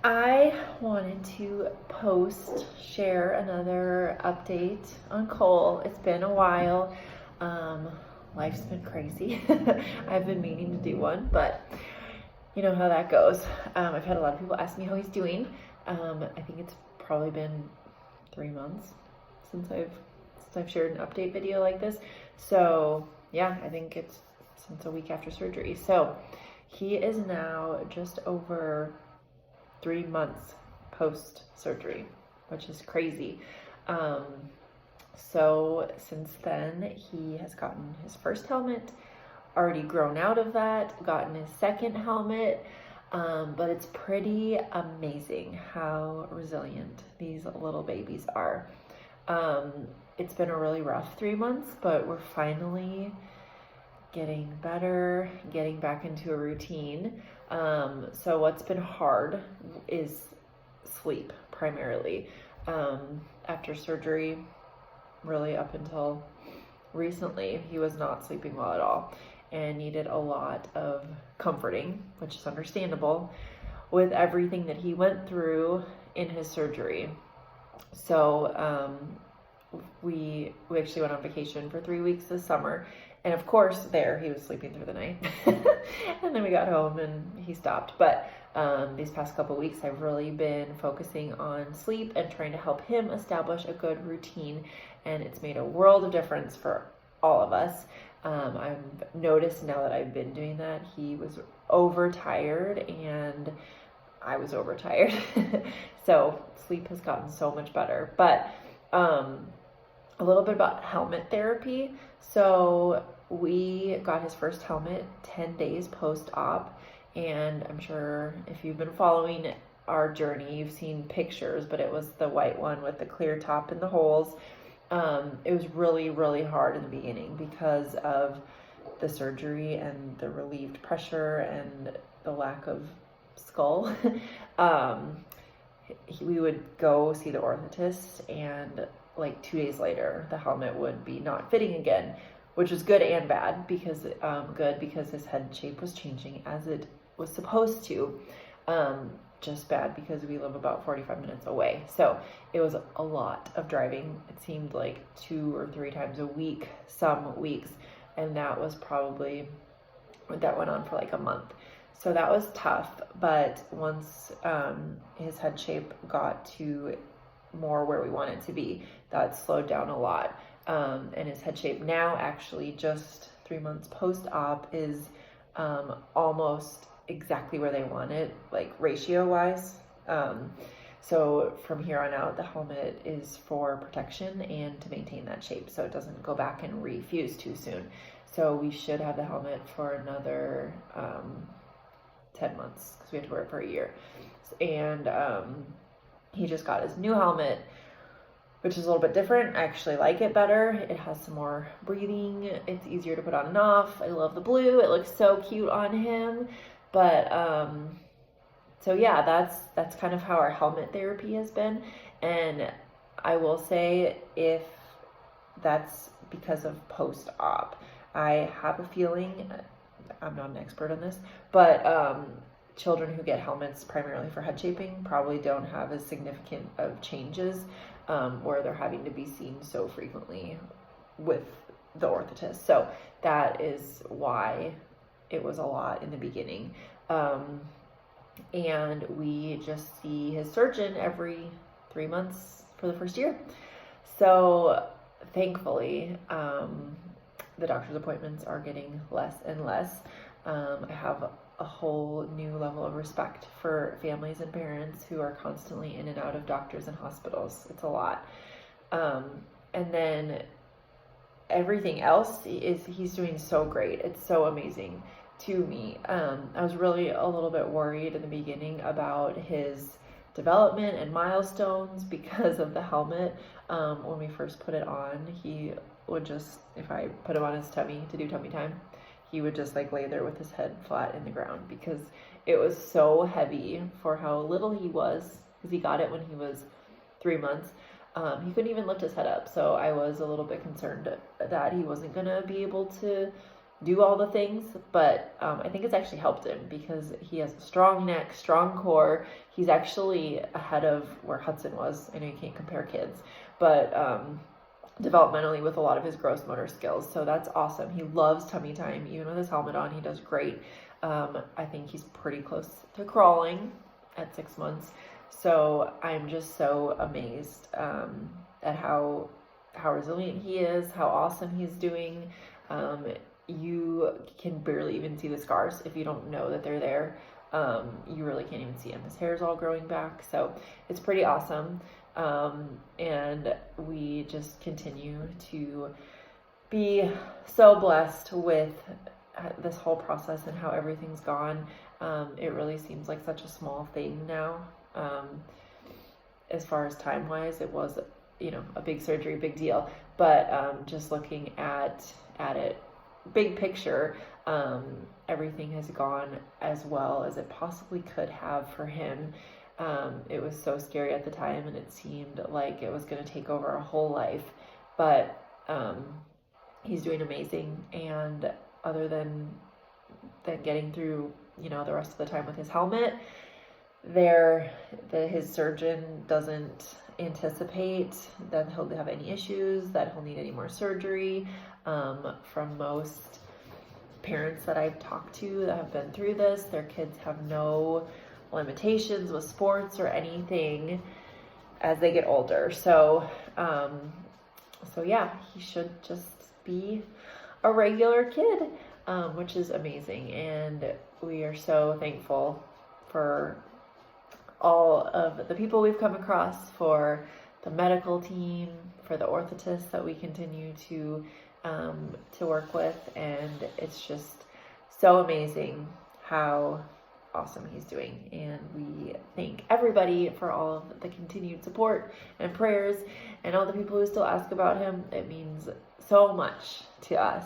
I wanted to share another update on Cole. It's been a while. Um, Life's been crazy. I've been meaning to do one, but you know how that goes. I've had a lot of people ask me how he's doing. I think it's probably been 3 months since I've shared an update video like this. So yeah, I think it's since a week after surgery. So he is now just over 3 months post surgery, which is crazy. So since then, he has gotten his first helmet, already grown out of that, gotten his second helmet. But it's pretty amazing how resilient these little babies are. It's been a really rough 3 months, but we're finally getting better, getting back into a routine. So what's been hard is sleep primarily. After surgery, really up until recently, he was not sleeping well at all and needed a lot of comforting, which is understandable with everything that he went through in his surgery. So we actually went on vacation for 3 weeks this summer, and of course there he was sleeping through the night. And then we got home and he stopped. But these past couple weeks I've really been focusing on sleep and trying to help him establish a good routine, and it's made a world of difference for all of us. I've noticed now that I've been doing that, he was overtired and I was overtired. So sleep has gotten so much better. But a little bit about helmet therapy. So we got his first helmet 10 days post-op, and I'm sure if you've been following our journey, you've seen pictures, but it was the white one with the clear top and the holes. It was really, really hard in the beginning because of the surgery and the relieved pressure and the lack of skull. We would go see the orthotist, and like 2 days later, the helmet would be not fitting again, which was good and bad. Because good because his head shape was changing as it was supposed to. Just bad because we live about 45 minutes away. So it was a lot of driving. It seemed like 2 or 3 times a week, some weeks. And that went on for like a month. So that was tough. But once his head shape got to more where we want it to be, that slowed down a lot. And his head shape now, actually just 3 months post-op, is almost exactly where they want it, like ratio wise. So from here on out, the helmet is for protection and to maintain that shape so it doesn't go back and refuse too soon. So we should have the helmet for another 10 months because we have to wear it for a year. And he just got his new helmet, which is a little bit different. I actually like it better. It has some more breathing. It's easier to put on and off. I love the blue. It looks so cute on him. But so yeah, that's kind of how our helmet therapy has been. And I will say, if that's because of post-op, I have a feeling, I'm not an expert on this, but children who get helmets primarily for head shaping probably don't have as significant of changes where they're having to be seen so frequently with the orthotist. So that is why it was a lot in the beginning. And we just see his surgeon every 3 months for the first year. So thankfully, the doctor's appointments are getting less and less. I have a whole new level of respect for families and parents who are constantly in and out of doctors and hospitals. It's a lot. And then everything else he's doing so great. It's so amazing to me. I was really a little bit worried in the beginning about his development and milestones because of the helmet. When we first put it on, he would just, if I put him on his tummy to do tummy time, he would just like lay there with his head flat in the ground because it was so heavy for how little he was, because he got it when he was 3 months. He couldn't even lift his head up. So I was a little bit concerned that he wasn't going to be able to do all the things, but I think it's actually helped him because he has a strong neck, strong core. He's actually ahead of where Hudson was. I know you can't compare kids, but developmentally with a lot of his gross motor skills. So that's awesome. He loves tummy time. Even with his helmet on, he does great. I think he's pretty close to crawling at 6 months. So I'm just so amazed at how resilient he is, how awesome he's doing. You can barely even see the scars if you don't know that they're there. You really can't even see him. His hair's all growing back. So it's pretty awesome. And we just continue to be so blessed with this whole process and how everything's gone. It really seems like such a small thing now. As far as time wise, it was, a big surgery, big deal, but just looking at it big picture, everything has gone as well as it possibly could have for him. It was so scary at the time, and it seemed like it was going to take over our whole life, but he's doing amazing. And other than getting through, the rest of the time with his helmet, his surgeon doesn't anticipate that he'll have any issues, that he'll need any more surgery. From most parents that I've talked to that have been through this, their kids have no limitations with sports or anything as they get older. So yeah, he should just be a regular kid, which is amazing. And we are so thankful for all of the people we've come across, for the medical team, for the orthotists that we continue to work with. And it's just so amazing how awesome he's doing. And we thank everybody for all of the continued support and prayers, and all the people who still ask about him. It means so much to us.